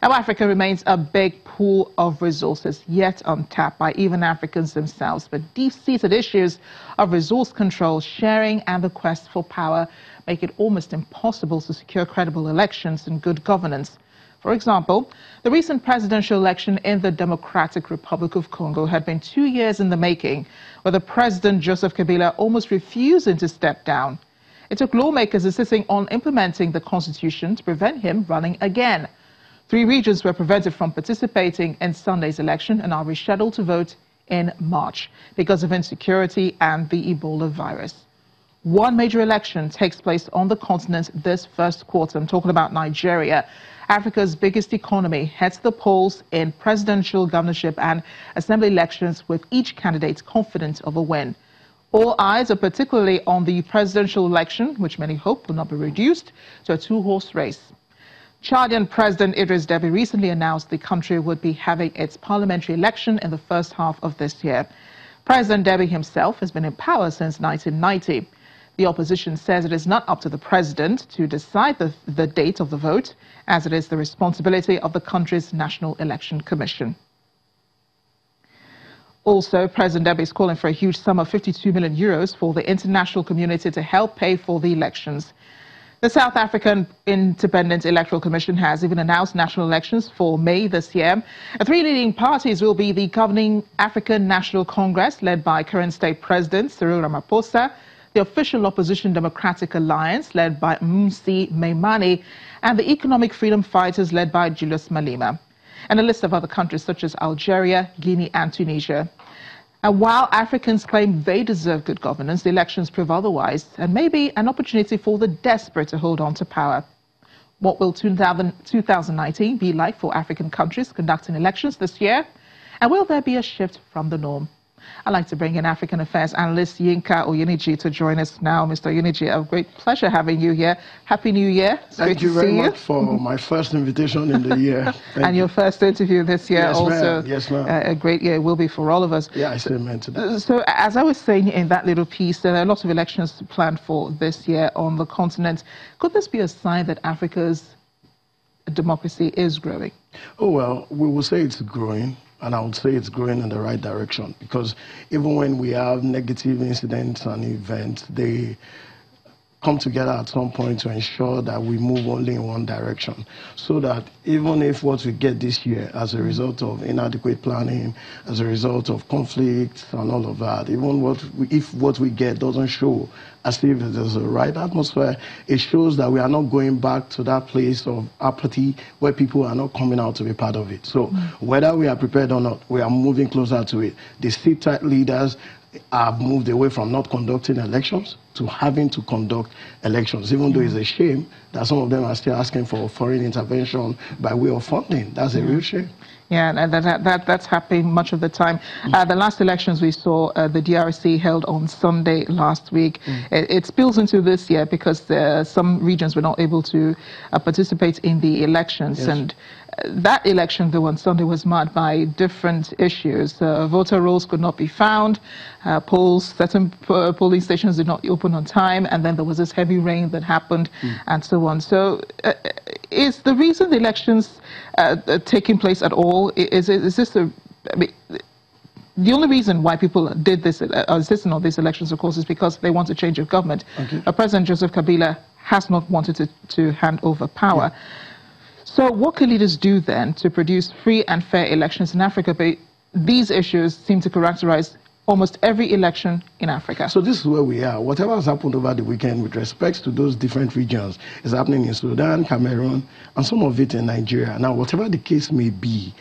Now, Africa remains a big pool of resources, yet untapped by even Africans themselves. But deep-seated issues of resource control, sharing, and the quest for power make it almost impossible to secure credible elections and good governance. For example, the recent presidential election in the Democratic Republic of Congo had been 2 years in the making, with the President Joseph Kabila almost refusing to step down. It took lawmakers insisting on implementing the constitution to prevent him running again. 3 regions were prevented from participating in Sunday's election and are rescheduled to vote in March because of insecurity and the Ebola virus. One major election takes place on the continent this first quarter. I'm talking about Nigeria. Africa's biggest economy heads the polls in presidential, governorship and assembly elections, with each candidate confident of a win. All eyes are particularly on the presidential election, which many hope will not be reduced to a 2-horse race. Chadian President Idriss Déby recently announced the country would be having its parliamentary election in the first half of this year. President Déby himself has been in power since 1990. The opposition says it is not up to the president to decide the date of the vote, as it is the responsibility of the country's National Election Commission. Also, President Déby is calling for a huge sum of 52 million euros for the international community to help pay for the elections. The South African Independent Electoral Commission has even announced national elections for May this year. 3 leading parties will be the governing African National Congress, led by current state president Cyril Ramaphosa, the official opposition Democratic Alliance, led by Mmusi Maimane, and the Economic Freedom Fighters, led by Julius Malema, and a list of other countries such as Algeria, Guinea, and Tunisia. And while Africans claim they deserve good governance, the elections prove otherwise, and may be an opportunity for the desperate to hold on to power. What will 2019 be like for African countries conducting elections this year? And will there be a shift from the norm? I'd like to bring in African Affairs analyst Yinka Oyiniji to join us now. Mr. Oyiniji, a great pleasure having you here. Happy New Year. Thank you very much for my first invitation in the year. And your first interview this year also. Yes, ma'am. A great year will be for all of us. Yeah, I still meant to that. So as I was saying in that little piece, there are lots of elections planned for this year on the continent. Could this be a sign that Africa's democracy is growing? Oh, well, we will say it's growing. And I would say it's growing in the right direction, because even when we have negative incidents and events, they come together at some point to ensure that we move only in one direction, so that even if what we get this year as a result of inadequate planning, as a result of conflicts and all of that, even if what we get doesn't show as if there's a right atmosphere, it shows that we are not going back to that place of apathy where people are not coming out to be part of it. So whether we are prepared or not, we are moving closer to it. The state leaders have moved away from not conducting elections to having to conduct elections, even though it's a shame that some of them are still asking for foreign intervention by way of funding. That's a real shame. Yeah, and that's happening much of the time. The last elections we saw, the DRC held on Sunday last week. It spills into this year because some regions were not able to participate in the elections. Yes. And that election, though, on Sunday was marked by different issues. Voter rolls could not be found. Certain polling stations did not open on time. And then there was this heavy rain that happened and so on. So is the reason the elections taking place at all, is this the only reason why people did this, are insisting on these elections, of course, is because they want a change of government. Okay. President Joseph Kabila has not wanted to hand over power. Yeah. So what can leaders do then to produce free and fair elections in Africa? But these issues seem to characterize almost every election in Africa. So this is where we are. Whatever has happened over the weekend with respect to those different regions is happening in Sudan, Cameroon, and some of it in Nigeria. Now, whatever the case may be,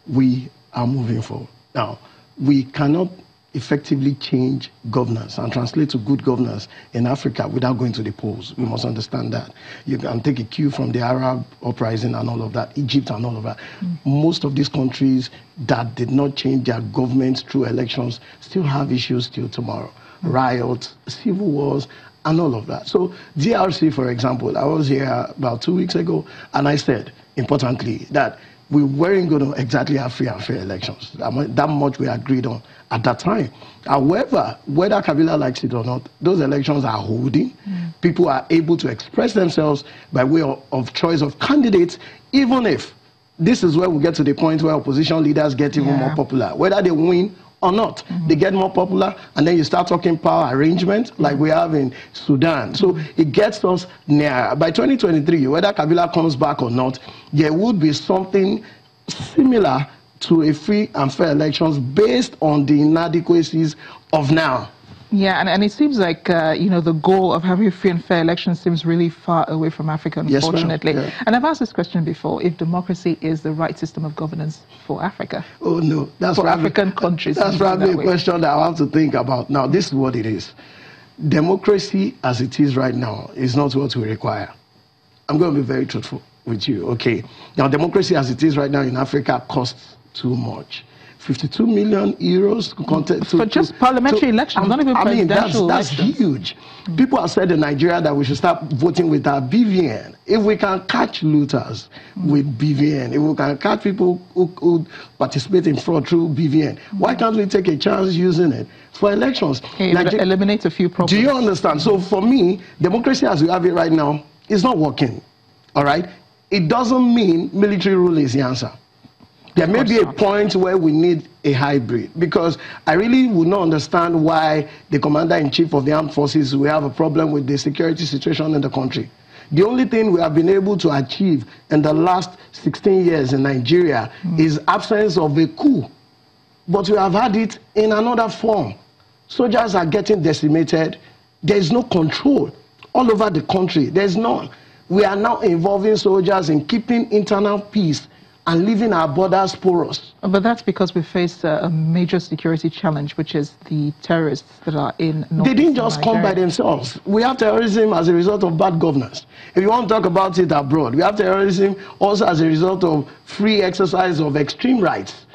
we are moving forward. Now, we cannot effectively change governance and translate to good governance in Africa without going to the polls. We must understand that. You can take a cue from the Arab uprising and all of that, Egypt and all of that. Most of these countries that did not change their governments through elections still have issues till tomorrow. Riots, civil wars, and all of that. So DRC, for example, I was here about 2 weeks ago, and I said, importantly, that we weren't going to exactly have free and fair elections. That much we agreed on at that time. However, whether Kabila likes it or not, those elections are holding. People are able to express themselves by way of choice of candidates, even if this is where we get to the point where opposition leaders get even more popular. Whether they win or not, they get more popular, and then you start talking power arrangement like we have in Sudan. So it gets us near. By 2023, whether Kabila comes back or not, there would be something similar to a free and fair elections based on the inadequacies of now. Yeah, and it seems like, the goal of having free and fair elections seems really far away from Africa, unfortunately. Yes, yeah. And I've asked this question before, if democracy is the right system of governance for Africa. Oh, no. That's for African countries. That's probably a question that I have to think about. Now, this is what it is. Democracy as it is right now is not what we require. I'm going to be very truthful with you, okay? Now, democracy as it is right now in Africa costs too much. 52 million euros for just parliamentary elections, not even presidential that's elections. Huge. People have said in Nigeria that we should start voting with our BVN. If we can catch looters with BVN, if we can catch people who participate in fraud through BVN, why can't we take a chance using it for elections? It eliminates a few problems. Do you understand? So for me, democracy as we have it right now is not working. All right? It doesn't mean military rule is the answer. There may be a point where we need a hybrid, because I really would not understand why the commander-in-chief of the armed forces will have a problem with the security situation in the country. The only thing we have been able to achieve in the last 16 years in Nigeria is absence of a coup. But we have had it in another form. Soldiers are getting decimated. There is no control all over the country. There is none. We are now involving soldiers in keeping internal peace and leaving our borders porous. But that's because we face a major security challenge, which is the terrorists that are in North. They didn't just come by themselves. We have terrorism as a result of bad governance. If you want to talk about it abroad, we have terrorism also as a result of free exercise of extreme rights.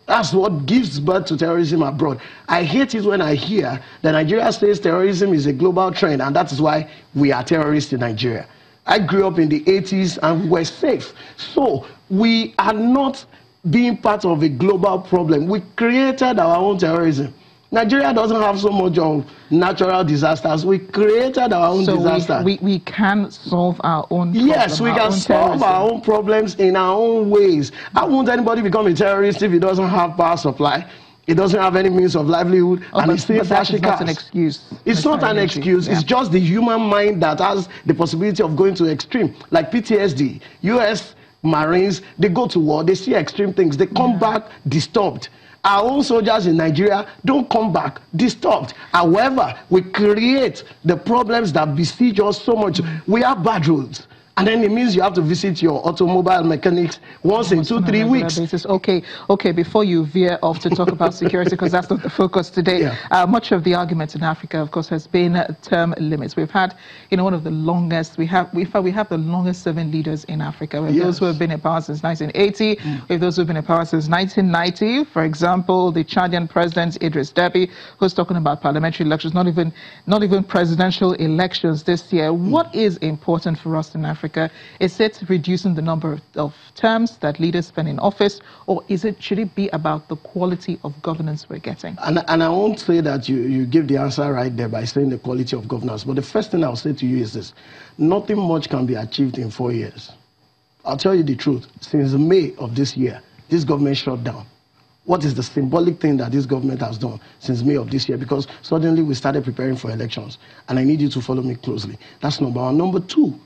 That's what gives birth to terrorism abroad. I hate it when I hear that Nigeria says terrorism is a global trend, and that is why we are terrorists in Nigeria. I grew up in the 80s and we were safe. So we are not being part of a global problem. We created our own terrorism. Nigeria doesn't have so much of natural disasters. We created our own disasters. We can solve our own problems. Yes, we can solve our own problems in our own ways. How won't anybody become a terrorist if he doesn't have power supply? It doesn't have any means of livelihood, and it's still flashy cars. That's not an excuse. It's not an excuse. Yeah. It's just the human mind that has the possibility of going to extreme. Like PTSD, U.S. Marines, they go to war, they see extreme things, they come back disturbed. Our own soldiers in Nigeria don't come back disturbed. However, we create the problems that besiege us so much. We have bad roads. And then it means you have to visit your automobile mechanics once in 2-3 weeks. Basis. Okay, before you veer off to talk about security, because that's not the focus today, much of the argument in Africa, of course, has been term limits. We've had, one of the longest, we have the longest serving leaders in Africa. We have those who have been in power since 1980, we have those who have been in power since 1990. For example, the Chadian president, Idris Deby, who's talking about parliamentary elections, not even presidential elections this year. What is important for us in Africa? Is it reducing the number of terms that leaders spend in office, or should it be about the quality of governance we're getting? And I won't say that you give the answer right there by saying the quality of governance, but the first thing I'll say to you is this: nothing much can be achieved in 4 years. I'll tell you the truth. Since May of this year, this government shut down. What is the symbolic thing that this government has done since May of this year? Because suddenly we started preparing for elections, and I need you to follow me closely. That's number one. Number two,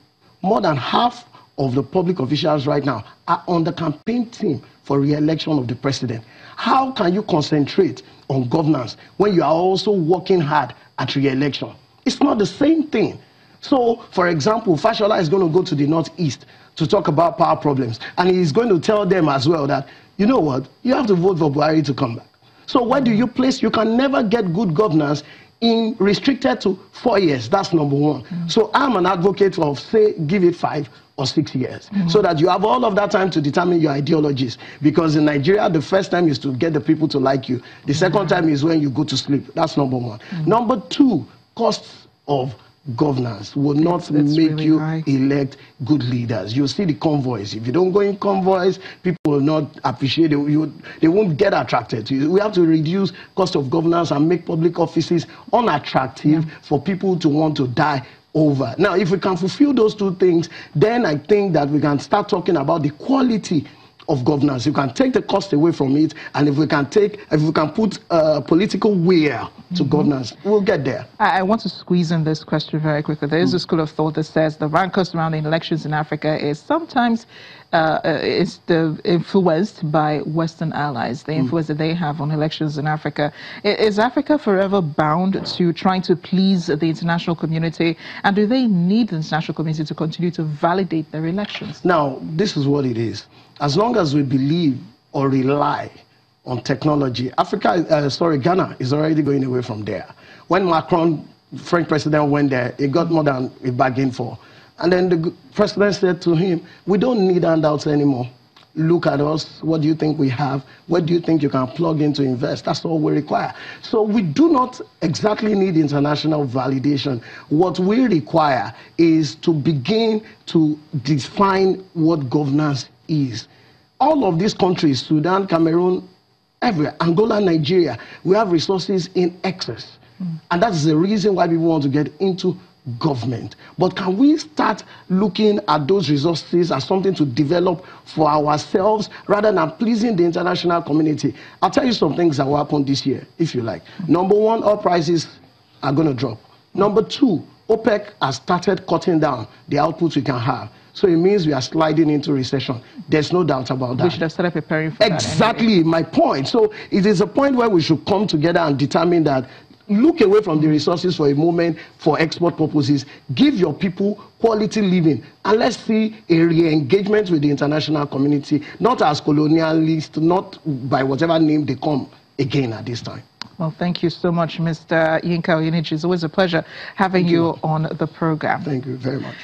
more than half of the public officials right now are on the campaign team for re-election of the president. How can you concentrate on governance when you are also working hard at re-election? It's not the same thing. So, for example, Fashola is going to go to the Northeast to talk about power problems, and he's going to tell them as well that, you know what, you have to vote for Buhari to come back. So where do you place? You can never get good governance in restricted to 4 years. That's number one. So I'm an advocate of, say, give it 5 or 6 years, so that you have all of that time to determine your ideologies. Because in Nigeria, the first time is to get the people to like you. The second time is when you go to sleep. That's number one. Number two, costs of governance will not make really you elect good leaders. You'll see the convoys. If you don't go in convoys, people will not appreciate it. They won't get attracted to you. We have to reduce cost of governance and make public offices unattractive for people to want to die over. Now, if we can fulfill those two things, then I think that we can start talking about the quality of governance. You can take the cost away from it, and if we can put political will to governance, we'll get there. I want to squeeze in this question very quickly. There is a school of thought that says the rancor surrounding elections in Africa is sometimes influenced by Western allies, the influence that they have on elections in Africa. Is Africa forever bound to trying to please the international community, and do they need the international community to continue to validate their elections? Now, this is what it is. As long as we believe or rely on technology, Ghana is already going away from there. When Macron, French president, went there, he got more than he bargained for. And then the president said to him, we don't need handouts anymore. Look at us. What do you think we have? What do you think you can plug in to invest? That's all we require. So we do not exactly need international validation. What we require is to begin to define what governance is. All of these countries, Sudan, Cameroon, everywhere, Angola, Nigeria, we have resources in excess. And that's the reason why people want to get into government. But can we start looking at those resources as something to develop for ourselves rather than pleasing the international community? I'll tell you some things that will happen this year, if you like. Number one, oil prices are going to drop. Number two, OPEC has started cutting down the output we can have. So it means we are sliding into recession. There's no doubt about that. We should have started preparing for that. Exactly my point. So it is a point where we should come together and determine that, look away from the resources for a moment for export purposes. Give your people quality living. And let's see a re-engagement with the international community, not as colonialists, not by whatever name they come again at this time. Well, thank you so much, Mr. Yinka Oyenichi. It's always a pleasure having you on the program. Thank you very much.